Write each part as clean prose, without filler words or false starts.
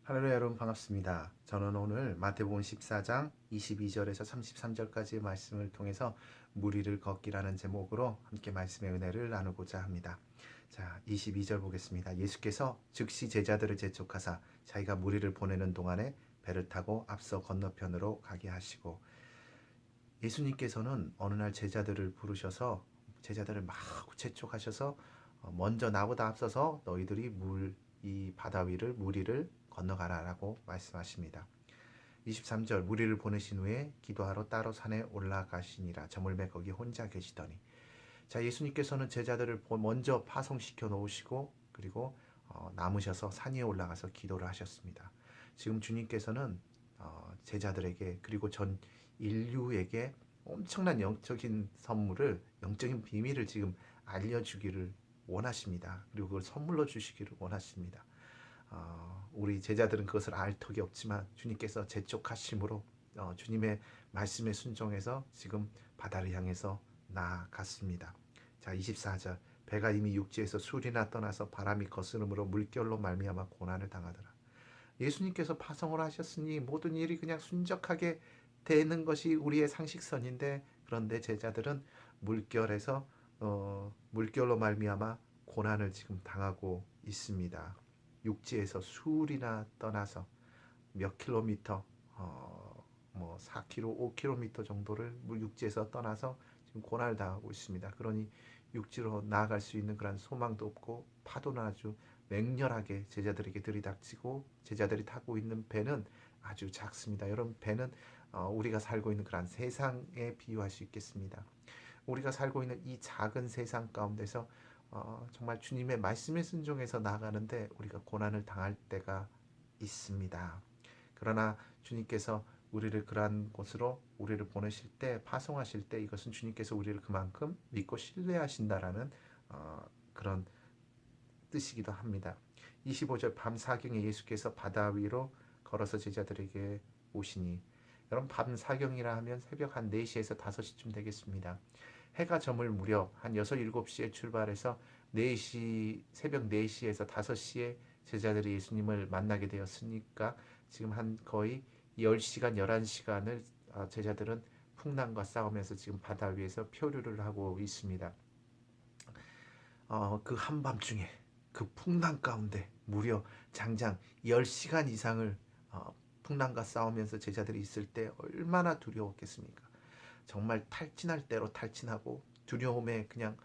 할렐루야 여러분 반갑습니다. 저는 오늘 마태복음 14장 22절에서 33절까지의 말씀을 통해서 무리를 걷기라는 제목으로 함께 말씀의 은혜를 나누고자 합니다. 자, 22절 보겠습니다. 예수께서 즉시 제자들을 재촉하사 자기가 무리를 보내는 동안에 배를 타고 앞서 건너편으로 가게 하시고, 예수님께서는 어느 날 제자들을 부르셔서 제자들을 막 재촉하셔서 먼저 나보다 앞서서 너희들이 이 바다 위를 무리를 건너가라라고 말씀하십니다. 23절 무리를 보내신 후에 기도하러 따로 산에 올라가시니라. 저물매 거기 혼자 계시더니. 자, 예수님께서는 제자들을 먼저 파송시켜 놓으시고 그리고 남으셔서 산 위에 올라가서 기도를 하셨습니다. 지금 주님께서는 제자들에게 그리고 전 인류에게 엄청난 영적인 선물을, 영적인 비밀을 지금 알려주기를 원하십니다. 그리고 그걸 선물로 주시기를 원하십니다. 우리 제자들은 그것을 알 턱이 없지만 주님께서 재촉하심으로 주님의 말씀에 순종해서 지금 바다를 향해서 나아갔습니다. 자, 24절 배가 이미 육지에서 술이나 떠나서 바람이 거스름으로 물결로 말미암아 고난을 당하더라. 예수님께서 파송을 하셨으니 모든 일이 그냥 순적하게 되는 것이 우리의 상식선인데, 그런데 제자들은 물결로 말미암아 고난을 지금 당하고 있습니다. 육지에서 수울이나 떠나서 몇 킬로미터, 4km, 5km 정도를 육지에서 떠나서 지금 고난을 당하고 있습니다. 그러니 육지로 나아갈 수 있는 그런 소망도 없고, 파도는 아주 맹렬하게 제자들에게 들이닥치고, 제자들이 타고 있는 배는 아주 작습니다. 여러분, 배는 우리가 살고 있는 그런 세상에 비유할 수 있겠습니다. 우리가 살고 있는 이 작은 세상 가운데서 정말 주님의 말씀에 순종해서 나아가는데 우리가 고난을 당할 때가 있습니다. 그러나 주님께서 우리를 그러한 곳으로 우리를 보내실 때, 파송하실 때, 이것은 주님께서 우리를 그만큼 믿고 신뢰하신다라는 그런 뜻이기도 합니다. 25절 밤 사경에 예수께서 바다 위로 걸어서 제자들에게 오시니, 여러분 밤 사경이라 하면 새벽 한 4시에서 5시쯤 되겠습니다. 해가 저물 무렵 한 6, 7시에 출발해서 새벽 4시에서 5시에 제자들이 예수님을 만나게 되었으니까 지금 한 거의 10시간, 11시간을 제자들은 풍랑과 싸우면서 지금 바다 위에서 표류를 하고 있습니다. 그 한밤중에 그 풍랑 가운데 무려 장장 10시간 이상을 풍랑과 싸우면서 제자들이 있을 때 얼마나 두려웠겠습니까? 정말 탈진할 대로 탈진하고 두려움에 그냥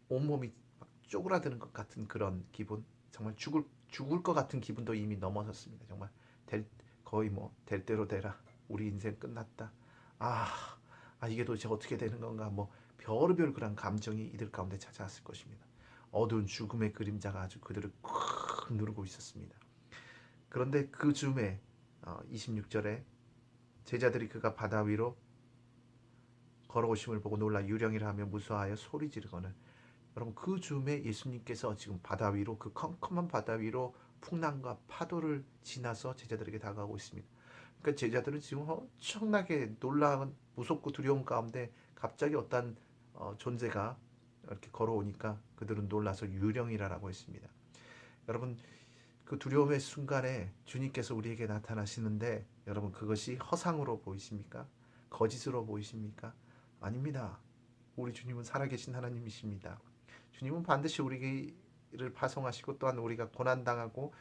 온몸이 막 쪼그라드는 것 같은 그런 기분, 정말 죽을 것 같은 기분도 이미 넘어섰습니다. 정말 거의 될 대로 되라, 우리 인생 끝났다, 아, 이게 도대체 어떻게 되는 건가, 별의별 그런 감정이 이들 가운데 찾아왔을 것입니다. 어두운 죽음의 그림자가 아주 그들을 꽉 누르고 있었습니다. 그런데 그 즈음에 26절에 제자들이 그가 바다 위로 걸어오심을 보고 놀라 유령이라 하며 무서워하여 소리 지르거늘. 여러분, 그 즈음에 예수님께서 지금 바다 위로, 그 컴컴한 바다 위로 풍랑과 파도를 지나서 제자들에게 다가오고 있습니다. 그러니까 제자들은 지금 엄청나게 놀라운, 무섭고 두려운 가운데 갑자기 어떤 존재가 이렇게 걸어오니까 그들은 놀라서 유령이라고 했습니다. 여러분, 그 두려움의 순간에 주님께서 우리에게 나타나시는데, 여러분 그것이 허상으로 보이십니까? 거짓으로 보이십니까? 아닙니다. 우리 주님은 살아계신 하나님이십니다. 주님은 반드시 우리를 파송하시고, 또한 우리가 고난당하고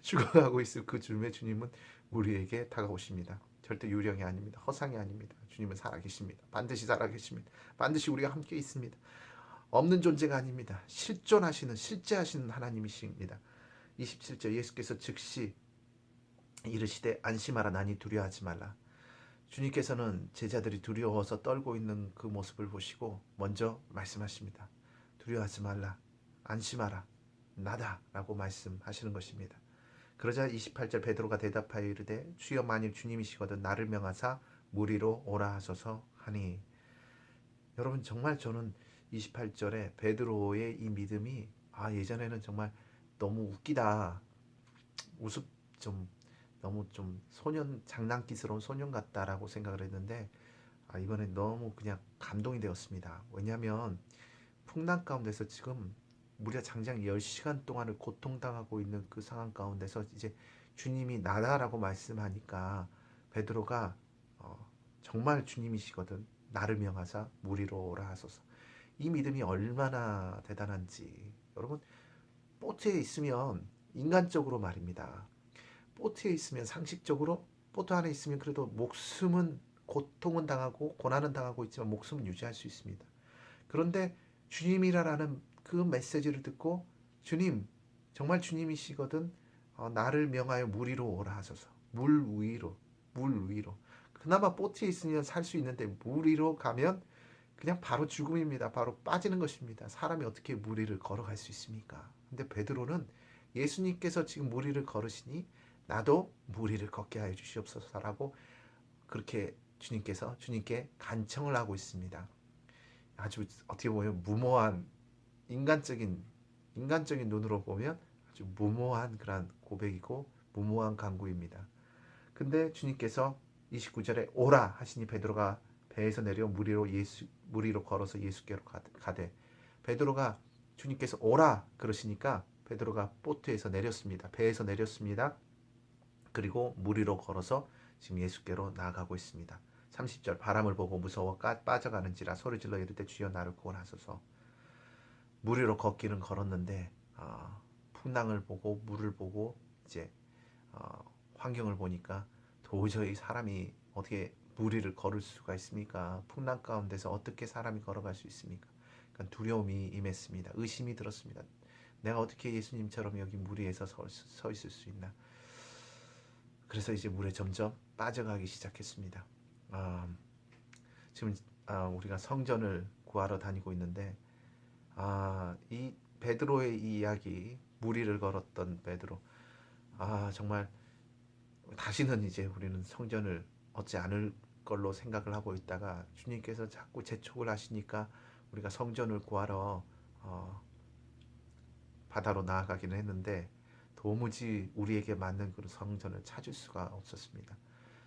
죽어가고 있을 그 즈음에 주님은 우리에게 다가오십니다. 절대 유령이 아닙니다. 허상이 아닙니다. 주님은 살아계십니다. 반드시 살아계십니다. 반드시 우리가 함께 있습니다. 없는 존재가 아닙니다. 실제하시는 하나님이십니다. 27절 예수께서 즉시 이르시되 안심하라, 나니 두려워하지 말라. 주님께서는 제자들이 두려워서 떨고 있는 그 모습을 보시고 먼저 말씀하십니다. 두려워하지 말라, 안심하라, 나다 라고 말씀하시는 것입니다. 그러자 28절 베드로가 대답하여 이르되 주여 만일 주님이시거든 나를 명하사 무리로 오라 하소서 하니. 여러분, 정말 저는 28절에 베드로의 이 믿음이 예전에는 정말 너무 웃기다, 우습 좀 너무 좀 장난기스러운 소년 같다라고 생각을 했는데, 이번에 너무 그냥 감동이 되었습니다. 왜냐하면 풍랑 가운데서 지금 무려 장장 10시간 동안을 고통당하고 있는 그 상황 가운데서 이제 주님이 나다라고 말씀하니까 베드로가 정말 주님이시거든 나를 명하사 무리로 오라 하소서. 이 믿음이 얼마나 대단한지. 여러분, 보트에 있으면 인간적으로 말입니다. 보트에 있으면 상식적으로 보트 안에 있으면 그래도 목숨은 고통은 당하고 고난은 당하고 있지만 목숨은 유지할 수 있습니다. 그런데 주님이라는 그 메시지를 듣고 주님 정말 주님이시거든 나를 명하여 물 위로 오라 하소서. 물 위로. 그나마 보트에 있으면 살 수 있는데 물 위로 가면 그냥 바로 죽음입니다. 바로 빠지는 것입니다. 사람이 어떻게 물 위를 걸어갈 수 있습니까? 근데 베드로는 예수님께서 지금 물 위를 걸으시니 나도 물 위를 걷게 하여 주시옵소서라고 그렇게 주님께 간청을 하고 있습니다. 아주 어떻게 보면 무모한 인간적인 눈으로 보면 아주 무모한 그런 고백이고 무모한 간구입니다. 근데 주님께서 29절에 오라 하시니 베드로가 배에서 내려 물 위로 걸어서 예수께로 가되 베드로가 주님께서 오라 그러시니까 베드로가 보트에서 내렸습니다. 배에서 내렸습니다. 그리고 물 위로 걸어서 지금 예수께로 나아가고 있습니다. 30절 바람을 보고 무서워 빠져가는지라 소리질러 이르되 주여 나를 구원하소서. 물 위로 걷기는 걸었는데 풍랑을 보고 물을 보고 이제 환경을 보니까 도저히 사람이 어떻게 물 위를 걸을 수가 있습니까? 풍랑 가운데서 어떻게 사람이 걸어갈 수 있습니까? 그러니까 두려움이 임했습니다. 의심이 들었습니다. 내가 어떻게 예수님처럼 여기 물 위에서 서 있을 수 있나? 그래서 이제 물에 점점 빠져가기 시작했습니다. 지금 우리가 성전을 구하러 다니고 있는데 이 베드로의 이 이야기 물 위를 걸었던 베드로 정말 다시는 이제 우리는 성전을 얻지 않을 걸로 생각을 하고 있다가 주님께서 자꾸 재촉을 하시니까 우리가 성전을 구하러 바다로 나아가기는 했는데 도무지 우리에게 맞는 그런 성전을 찾을 수가 없었습니다.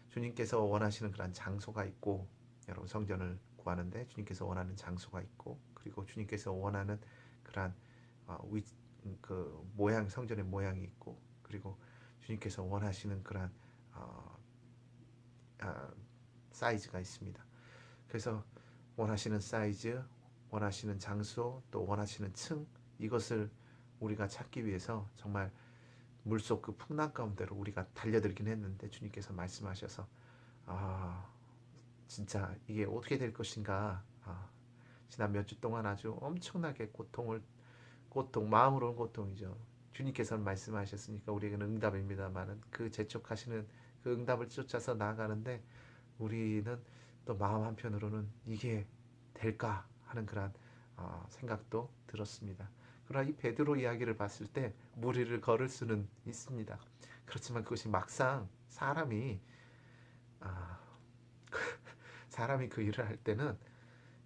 주님께서 원하시는 그런 장소가 있고 여러분 성전을 구하는데 주님께서 원하는 장소가 있고 그리고 주님께서 원하는 그런 그 모양 성전의 모양이 있고 그리고 주님께서 원하시는 그런 사이즈가 있습니다. 그래서 원하시는 사이즈, 원하시는 장소, 또 원하시는 층 이것을 우리가 찾기 위해서 정말 물속 그 풍랑 가운데로 우리가 달려들긴 했는데 주님께서 말씀하셔서 진짜 이게 어떻게 될 것인가 지난 몇 주 동안 아주 엄청나게 마음으로는 고통이죠. 주님께서는 말씀하셨으니까 우리에게는 응답입니다만은 그 재촉하시는 그 응답을 쫓아서 나아가는데 우리는 또 마음 한편으로는 이게 될까 하는 그런 생각도 들었습니다. 그러나 이 베드로 이야기를 봤을 때 무리를 걸을 수는 있습니다. 그렇지만 그것이 막상 사람이 그 일을 할 때는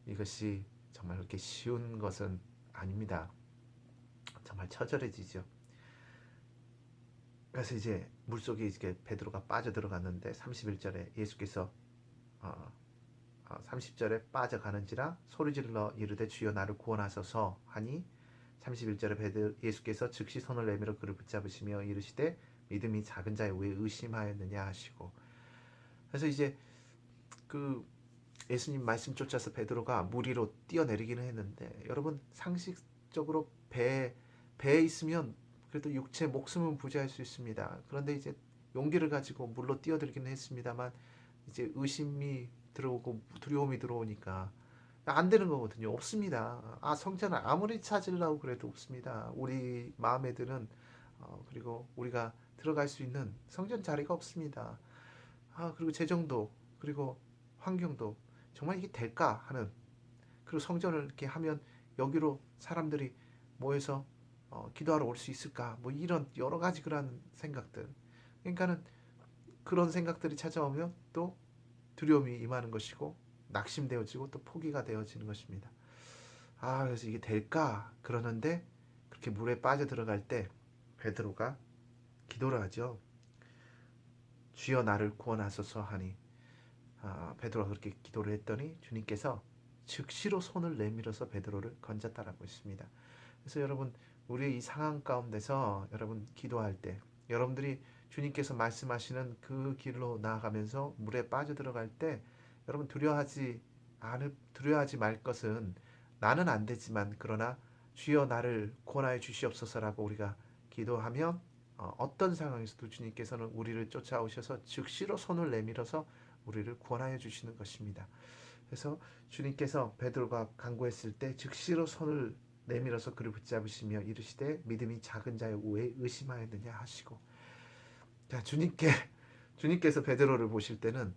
이것이 정말 그렇게 쉬운 것은 아닙니다. 정말 처절해지죠. 그래서 이제 물속에 이제 베드로가 빠져들어갔는데 31절에 예수께서 30절에 빠져가는지라 소리질러 이르되 주여 나를 구원하소서 하니 31절에 예수께서 즉시 손을 내밀어 그를 붙잡으시며 이르시되 믿음이 작은 자여 왜 의심하였느냐 하시고 그래서 이제 그 예수님 말씀 쫓아서 베드로가 물 위로 뛰어내리기는 했는데 여러분 상식적으로 배에 있으면 그래도 육체 목숨은 부지할 수 있습니다. 그런데 이제 용기를 가지고 물로 뛰어들기는 했습니다만 이제 의심이 들어오고 두려움이 들어오니까 안 되는 거거든요. 없습니다. 성전을 아무리 찾으려고 그래도 없습니다. 우리 마음에 드는 그리고 우리가 들어갈 수 있는 성전 자리가 없습니다. 그리고 재정도 그리고 환경도 정말 이게 될까 하는 그리고 성전을 이렇게 하면 여기로 사람들이 모여서 기도하러 올 수 있을까 뭐 이런 여러 가지 그런 생각들 그러니까는 그런 생각들이 찾아오면 또 두려움이 임하는 것이고 낙심되어지고 또 포기가 되어지는 것입니다. 그래서 이게 될까 그러는데 그렇게 물에 빠져 들어갈 때 베드로가 기도를 하죠. 주여 나를 구원하소서 하니 베드로가 그렇게 기도를 했더니 주님께서 즉시로 손을 내밀어서 베드로를 건졌다라고 했습니다. 그래서 여러분 우리의 이 상황 가운데서 여러분 기도할 때 여러분들이 주님께서 말씀하시는 그 길로 나아가면서 물에 빠져들어갈 때 여러분 두려워하지 말 것은 나는 안 되지만 그러나 주여 나를 구원하여 주시옵소서라고 우리가 기도하면 어떤 상황에서도 주님께서는 우리를 쫓아오셔서 즉시로 손을 내밀어서 우리를 구원하여 주시는 것입니다. 그래서 주님께서 베드로가 간구했을 때 즉시로 손을 내밀어서 그를 붙잡으시며 이르시되 믿음이 작은 자여 왜 의심하였느냐 하시고, 자, 주님께서 베드로를 보실 때는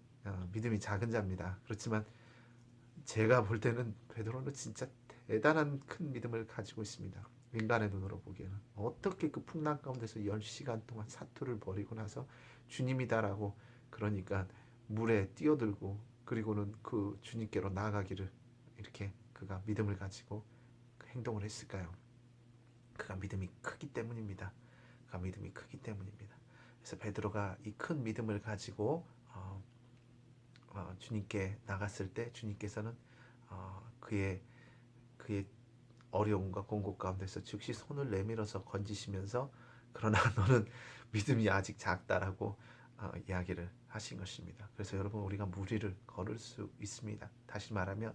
믿음이 작은 자입니다. 그렇지만 제가 볼 때는 베드로는 진짜 대단한 큰 믿음을 가지고 있습니다. 인간의 눈으로 보기에는 어떻게 그 풍랑 가운데서 10시간 동안 사투를 벌이고 나서 주님이다라고 그러니까 물에 뛰어들고 그리고는 그 주님께로 나아가기를 이렇게 그가 믿음을 가지고 행동을 했을까요? 그가 믿음이 크기 때문입니다. 그가 믿음이 크기 때문입니다. 그래서 베드로가 이 큰 믿음을 가지고 주님께 나갔을 때 주님께서는 그의 어려움과 공고 가운데서 즉시 손을 내밀어서 건지시면서 그러나 너는 믿음이 아직 작다라고 이야기를 하신 것입니다. 그래서 여러분 우리가 무리를 걸을 수 있습니다. 다시 말하면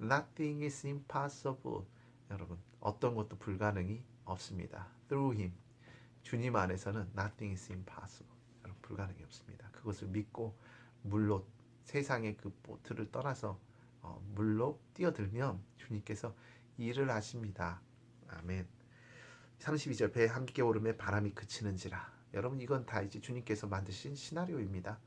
nothing is impossible. 여러분 어떤 것도 불가능이 없습니다. Through him. 주님 안에서는 nothing is impossible. 여러분 불가능이 없습니다. 그것을 믿고 물로 세상의 그 보트를 떠나서 물로 뛰어들면 주님께서 일을 하십니다. 아멘. 32절 배 함께 오름에 바람이 그치는지라. 여러분 이건 다 이제 주님께서 만드신 시나리오입니다.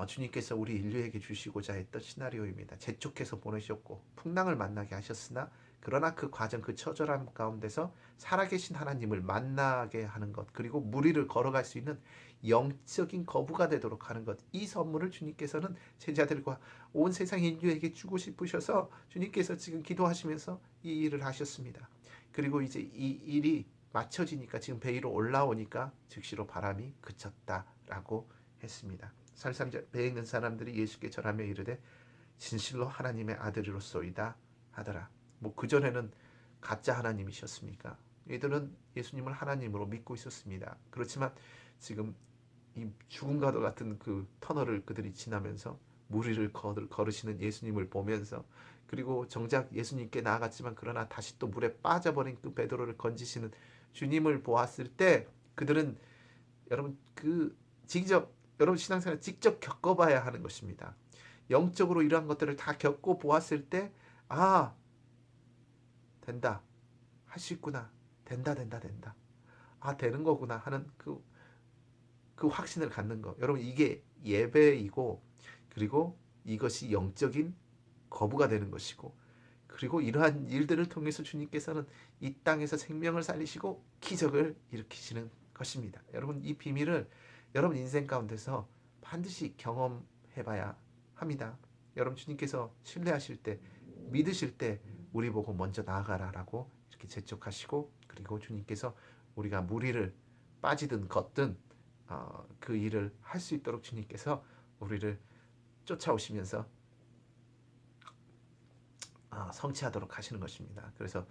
주님께서 우리 인류에게 주시고자 했던 시나리오입니다. 재촉해서 보내셨고 풍랑을 만나게 하셨으나 그러나 그 과정 그 처절함 가운데서 살아계신 하나님을 만나게 하는 것 그리고 무리를 걸어갈 수 있는 영적인 거부가 되도록 하는 것 이 선물을 주님께서는 제자들과 온 세상 인류에게 주고 싶으셔서 주님께서 지금 기도하시면서 이 일을 하셨습니다. 그리고 이제 이 일이 맞춰지니까 지금 배 위로 올라오니까 즉시로 바람이 그쳤다라고 했습니다. 43절 배에 있는 사람들이 예수께 절하며 이르되 진실로 하나님의 아들이로소이다 하더라. 뭐 그전에는 가짜 하나님이셨습니까? 이들은 예수님을 하나님으로 믿고 있었습니다. 그렇지만 지금 이 죽음과도 같은 그 터널을 그들이 지나면서 무리를 걸으시는 예수님을 보면서 그리고 정작 예수님께 나아갔지만 그러나 다시 또 물에 빠져버린 그 베드로를 건지시는 주님을 보았을 때 그들은 여러분 여러분 신앙생활 직접 겪어봐야 하는 것입니다. 영적으로 이러한 것들을 다 겪고 보았을 때 된다. 할 수 있구나. 된다. 되는 거구나 하는 그 확신을 갖는 거. 여러분 이게 예배이고 그리고 이것이 영적인 거부가 되는 것이고 그리고 이러한 일들을 통해서 주님께서는 이 땅에서 생명을 살리시고 기적을 일으키시는 것입니다. 여러분 이 비밀을 여러분 인생 가운데서 반드시 경험해봐야 합니다. 여러분 주님께서 신뢰하실 때 믿으실 때 우리 보고 먼저 나아가라라고 이렇게 재촉하시고 그리고 주님께서 우리가 무리를 빠지든 걷든 그 일을 할 수 있도록 주님께서 우리를 쫓아오시면서 성취하도록 하시는 것입니다. 그래서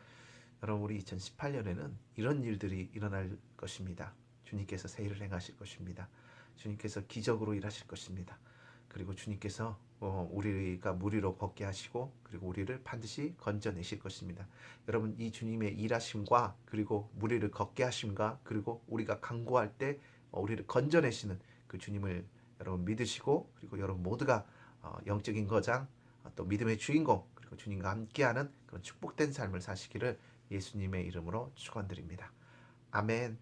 여러분 우리 2018년에는 이런 일들이 일어날 것입니다. 주님께서 새 일을 행하실 것입니다. 주님께서 기적으로 일하실 것입니다. 그리고 주님께서 우리가 무리로 걷게 하시고 그리고 우리를 반드시 건져내실 것입니다. 여러분 이 주님의 일하심과 그리고 무리를 걷게 하심과 그리고 우리가 간구할 때 우리를 건져내시는 그 주님을 여러분 믿으시고 그리고 여러분 모두가 영적인 거장 또 믿음의 주인공 그리고 주님과 함께하는 그런 축복된 삶을 사시기를 예수님의 이름으로 축원드립니다. 아멘.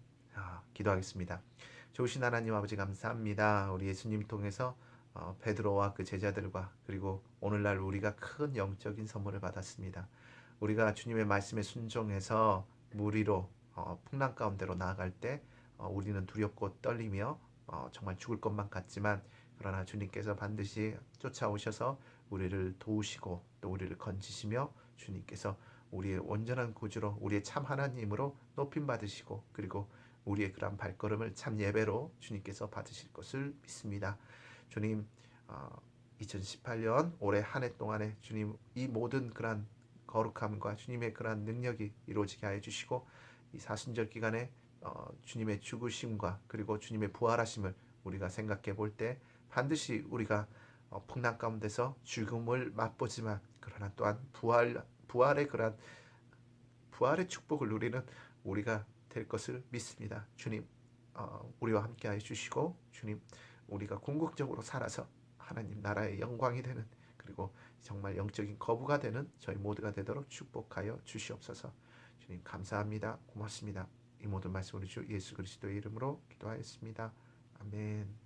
기도하겠습니다. 좋으신 하나님 아버지 감사합니다. 우리 예수님 통해서 베드로와 그 제자들과 그리고 오늘날 우리가 큰 영적인 선물을 받았습니다. 우리가 주님의 말씀에 순종해서 무리로 풍랑 가운데로 나아갈 때 우리는 두렵고 떨리며 정말 죽을 것만 같지만 그러나 주님께서 반드시 쫓아오셔서 우리를 도우시고 또 우리를 건지시며 주님께서 우리의 온전한 구주로 우리의 참 하나님으로 높임 받으시고 그리고 우리의 그러한 발걸음을 참 예배로 주님께서 받으실 것을 믿습니다. 주님 2018년 올해 한 해 동안에 주님 이 모든 그러한 거룩함과 주님의 그러한 능력이 이루어지게 하여 주시고 이 사순절 기간에 주님의 죽으심과 그리고 주님의 부활하심을 우리가 생각해 볼 때 반드시 우리가 풍랑 가운데서 죽음을 맛보지만 그러나 또한 부활의 그러한 부활의 축복을 누리는 우리가 될 것을 믿습니다. 주님 우리와 함께 하여 주시고 주님 우리가 궁극적으로 살아서 하나님 나라의 영광이 되는 그리고 정말 영적인 거부가 되는 저희 모두가 되도록 축복하여 주시옵소서. 주님 감사합니다. 고맙습니다. 이 모든 말씀을 주 예수 그리스도의 이름으로 기도하였습니다. 아멘.